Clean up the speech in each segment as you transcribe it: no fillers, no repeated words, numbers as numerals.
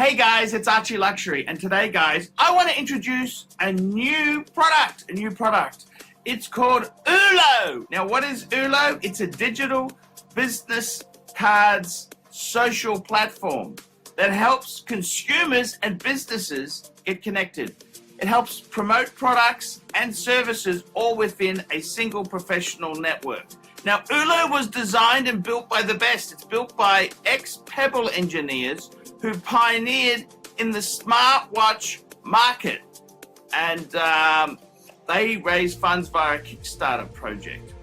Hey guys, it's ArchieLuxury, and today guys, I want to introduce a new product. It's called ULO. Now what is ULO? It's a digital business cards social platform that helps consumers and businesses get connected. It helps promote products and services all within a single professional network. Now, ULO was designed and built by the best. It's built by ex-Pebble engineers who pioneered in the smartwatch market. And they raised funds via a Kickstarter project.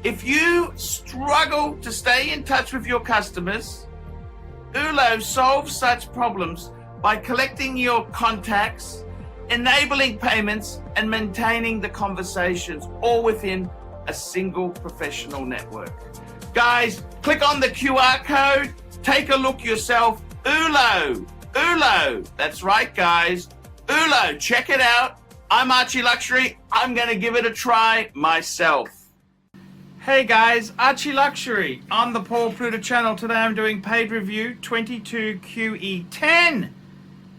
If you struggle to stay in touch with your customers, ULO solves such problems by collecting your contacts, enabling payments, and maintaining the conversations all within a single professional network. Guys, click on the QR code, take a look yourself. ULO, that's right guys, ULO, check it out. I'm ArchieLuxury, I'm gonna give it a try myself. Hey guys, ArchieLuxury on the Pluta channel. Today I'm doing paid review 22QE10,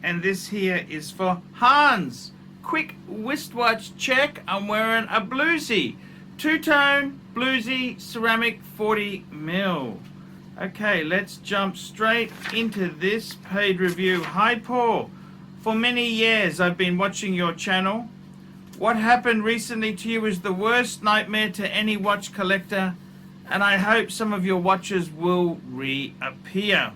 and this here is for Hans. Quick wristwatch check. I'm wearing a bluesy, two-tone bluesy ceramic 40mm. Okay, let's jump straight into this paid review. Hi Paul, for many years I've been watching your channel. What happened recently to you is the worst nightmare to any watch collector, and I hope some of your watches will reappear.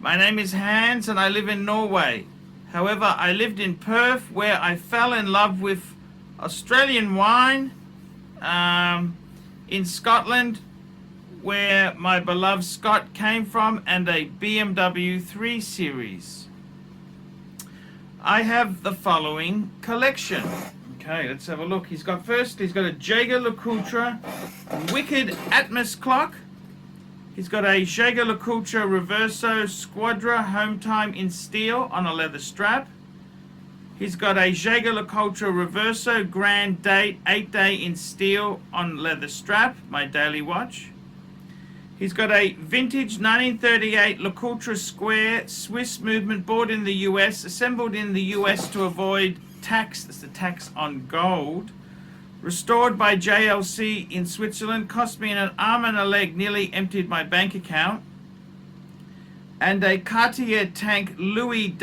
My name is Hans and I live in Norway. However, I lived in Perth where I fell in love with Australian wine, in Scotland where my beloved Scott came from, and a BMW 3 Series. I have the following collection. Okay, let's have a look. He's got a JLC Wicked Atmos clock. He's got a JLC Reverso Squadra home time in steel on a leather strap. He's got a JLC Reverso Grand Date 8-day in steel on leather strap, my daily watch. He's got a vintage 1938 LeCoultre Square Swiss movement board in the US, assembled in the US to avoid tax. That's the tax on gold. Restored by JLC in Switzerland, cost me an arm and a leg, nearly emptied my bank account. And a Cartier tank Louis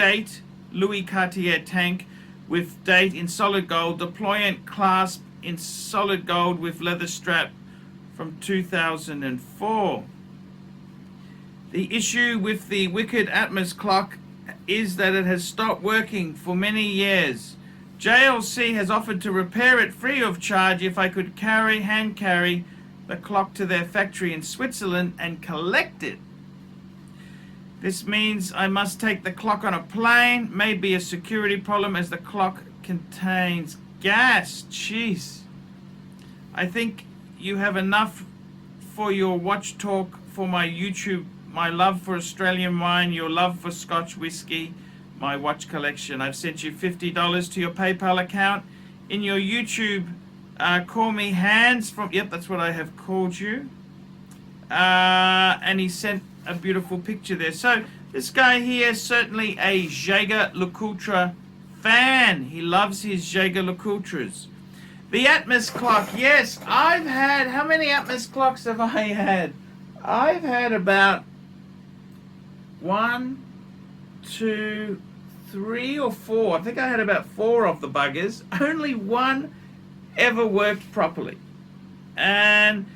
Cartier tank with date in solid gold, deployant clasp in solid gold with leather strap from 2004. The issue with the Wicked Atmos clock is that it has stopped working for many years. JLC has offered to repair it free of charge if I could hand carry the clock to their factory in Switzerland and collect it. This means I must take the clock on a plane, may be a security problem as the clock contains gas. Jeez. I think you have enough for your watch talk for my YouTube, my love for Australian wine, your love for Scotch whiskey, my watch collection. I've sent you $50 to your PayPal account. In your YouTube, call me Hans from, yep, that's what I have called you. And he sent a beautiful picture there. So this guy here is certainly a JLC fan. He loves his JLCs. The Atmos clock, yes, I've had, how many Atmos clocks have I had? I've had about 1, 2, 3 or 4. I think I had about 4 of the buggers. Only one ever worked properly. And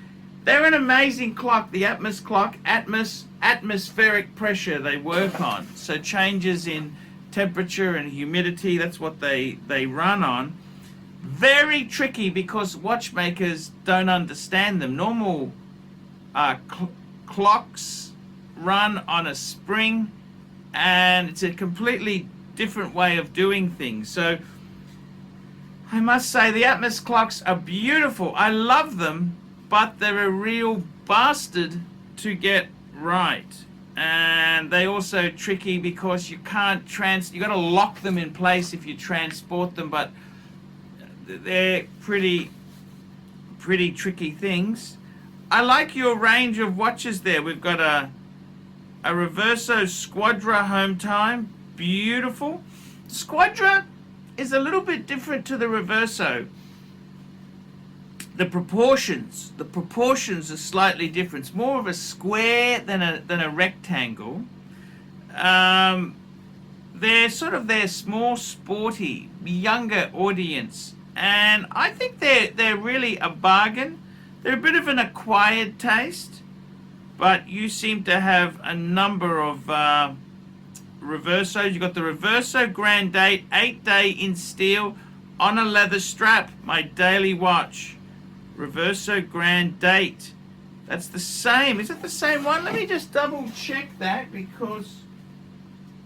they're an amazing clock, the Atmos clock. Atmospheric pressure they work on. So changes in temperature and humidity, that's what they run on. Very tricky because watchmakers don't understand them. Normal clocks run on a spring, and it's a completely different way of doing things. So I must say the Atmos clocks are beautiful. I love them, but they're a real bastard to get right. And they also tricky because you can't you got to lock them in place if you transport them, but they're pretty tricky things. I like your range of watches there. We've got a A Reverso Squadra home time. Beautiful. Squadra is a little bit different to the Reverso. The proportions are slightly different. It's more of a square than a rectangle. They're sort of their small, sporty, younger audience, and I think they're really a bargain. They're a bit of an acquired taste, but you seem to have a number of Reversos. You've got the Reverso Grand Date, 8-day in steel, on a leather strap, my daily watch. Reverso Grand Date. That's the same. Is it the same one? Let me just double check that, because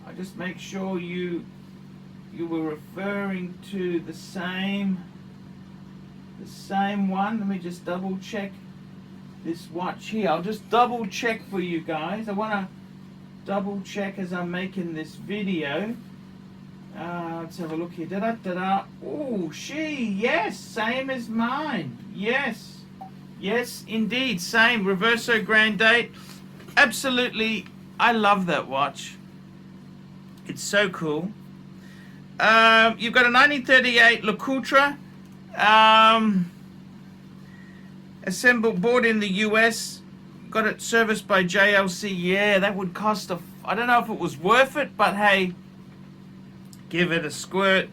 I just make sure you were referring to the same one. Let me just double check this watch here. I'll just double check for you guys. I want to double check as I'm making this video. Let's have a look here. Oh, yes, same as mine. Yes, indeed, same. Reverso Grand Date. Absolutely, I love that watch. It's so cool. You've got a 1938 LeCoultre, assembled, bought in the US, got it serviced by JLC. Yeah, that would cost I don't know if it was worth it, but hey, give it a squirt.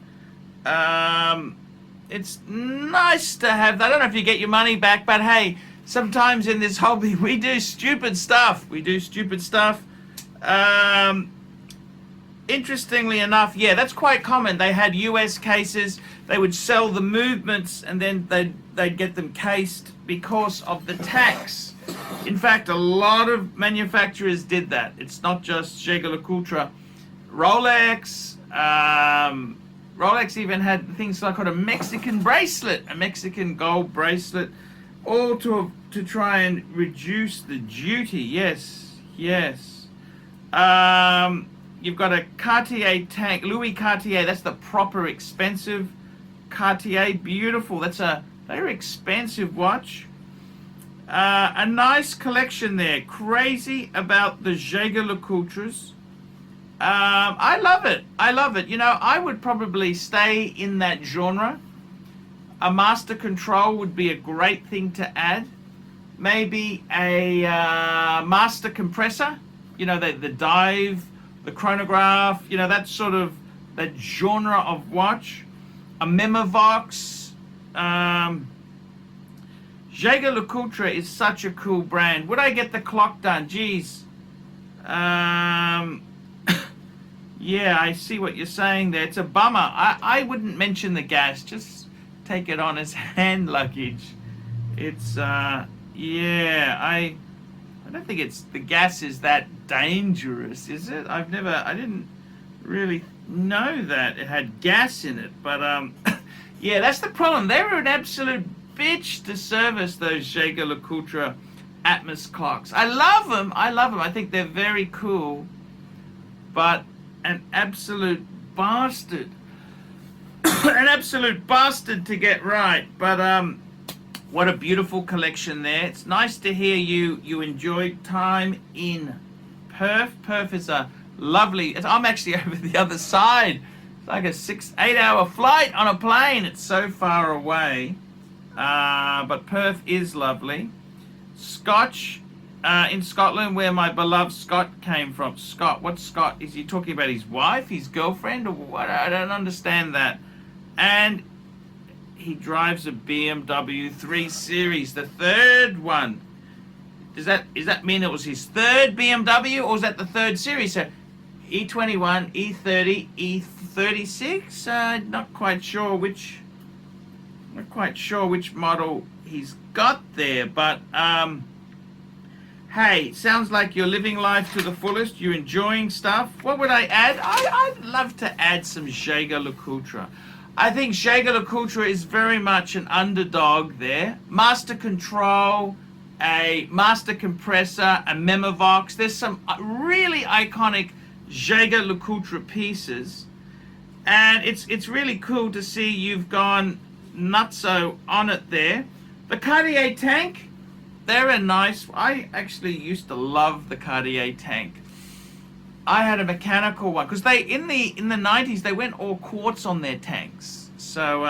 It's nice to have that. I don't know if you get your money back, but hey, sometimes in this hobby we do stupid stuff. Interestingly enough, yeah, that's quite common. They had US cases. They would sell the movements, and then they'd get them cased because of the tax. In fact, a lot of manufacturers did that. It's not just JLC. Rolex even had things like a Mexican bracelet, a Mexican gold bracelet, all to try and reduce the duty. Yes. You've got a Cartier tank, Louis Cartier. That's the proper expensive Cartier. Beautiful. That's a very expensive watch. A nice collection there. Crazy about the JLCs. I love it. You know, I would probably stay in that genre. A master control would be a great thing to add. Maybe a master compressor. You know, the dive, the chronograph, you know, that genre of watch. A Memovox. JLC is such a cool brand. Would I get the clock done? Geez. Yeah, I see what you're saying there. It's a bummer. I wouldn't mention the gas. Just take it on as hand luggage. It's, yeah, I don't think the gas is that dangerous, is it? I didn't really know that it had gas in it. But, yeah, that's the problem. They were an absolute bitch to service, those JLC Atmos clocks. I love them. I think they're very cool. But an absolute bastard. An absolute bastard to get right. But what a beautiful collection there. It's nice to hear you enjoyed time in Perth. Perth is a lovely, I'm actually over the other side. It's like a 6-8 hour flight on a plane. It's so far away. But Perth is lovely. Scotch, in Scotland, where my beloved Scott came from. Scott, what's Scott? Is he talking about his wife, his girlfriend, or what? I don't understand that. And he drives a BMW 3 Series, the third one. Does that mean it was his third BMW, or is that the third series? So E21, E30, E36. Not quite sure which model he's got there, but hey, sounds like you're living life to the fullest. You're enjoying stuff. What would I add? I'd love to add some JLC. I think JLC is very much an underdog there. Master Control, a Master Compressor, a Memovox. There's some really iconic JLC pieces, and it's really cool to see you've gone nutso on it there. The Cartier tank, they're a nice. I actually used to love the Cartier tank. I had a mechanical one because they in the 90s they went all quartz on their tanks. So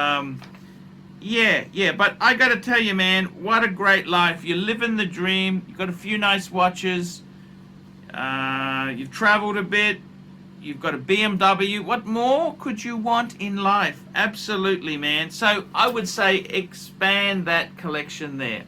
yeah, but I gotta tell you, man, what a great life. You're living the dream. You've got a few nice watches. You've traveled a bit. You've got a BMW. What more could you want in life? Absolutely, man. So I would say expand that collection there.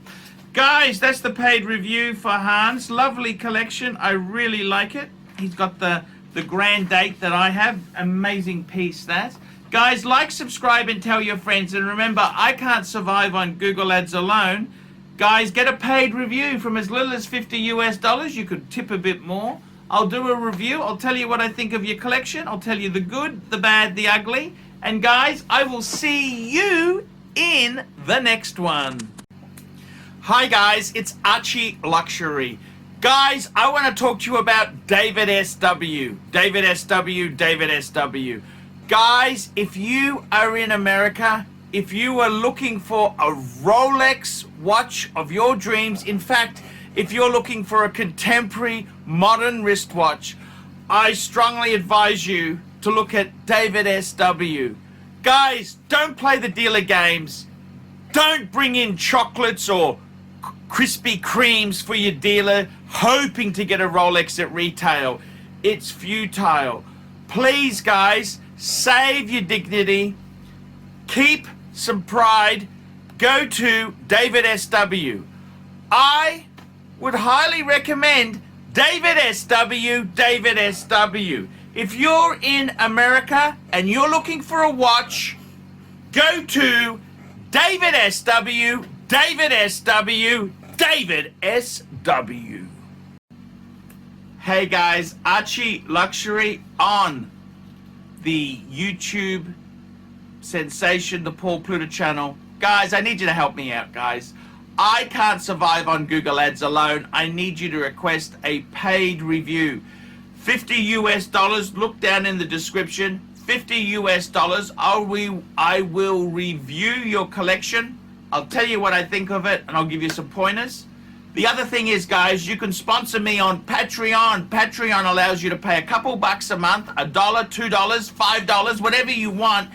Guys, that's the paid review for Hans. Lovely collection. I really like it. He's got the grand date that I have. Amazing piece, that. Guys, like, subscribe, and tell your friends. And remember, I can't survive on Google Ads alone. Guys, get a paid review from as little as $50 US. You could tip a bit more. I'll do a review. I'll tell you what I think of your collection. I'll tell you the good, the bad, the ugly. And guys, I will see you in the next one. Hi guys, it's ArchieLuxury. Guys, I want to talk to you about David SW. David SW, David SW. Guys, if you are in America, if you are looking for a Rolex watch of your dreams, in fact, if you're looking for a contemporary modern wristwatch, I strongly advise you to look at David SW. Guys, don't play the dealer games. Don't bring in chocolates or Krispy Kremes for your dealer hoping to get a Rolex at retail. It's futile. Please, guys, save your dignity. Keep some pride. Go to David SW. I would highly recommend David SW, David SW. If you're in America and you're looking for a watch, go to David SW, David SW, David SW. Hey guys, ArchieLuxury on the YouTube sensation, the Paul Pluta channel. Guys, I need you to help me out, guys. I can't survive on Google Ads alone. I need you to request a paid review. $50 US, look down in the description. $50 US, I will review your collection. I'll tell you what I think of it, and I'll give you some pointers. The other thing is, guys, you can sponsor me on Patreon. Patreon allows you to pay a couple bucks a month, $1, $2, $5, whatever you want,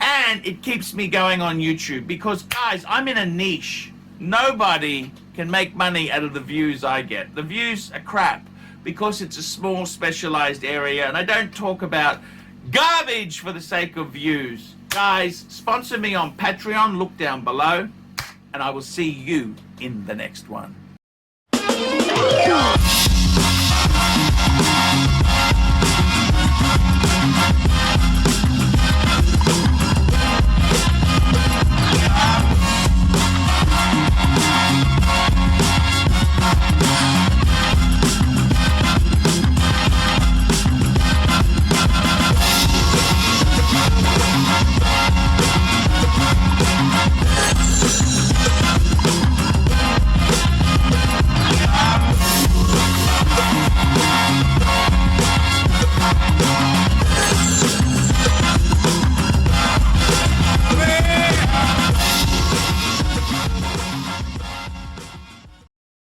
and it keeps me going on YouTube because, guys, I'm in a niche. Nobody can make money out of the views I get. The views are crap because it's a small specialized area, and I don't talk about garbage for the sake of views. Guys, sponsor me on Patreon, look down below, and I will see you in the next one.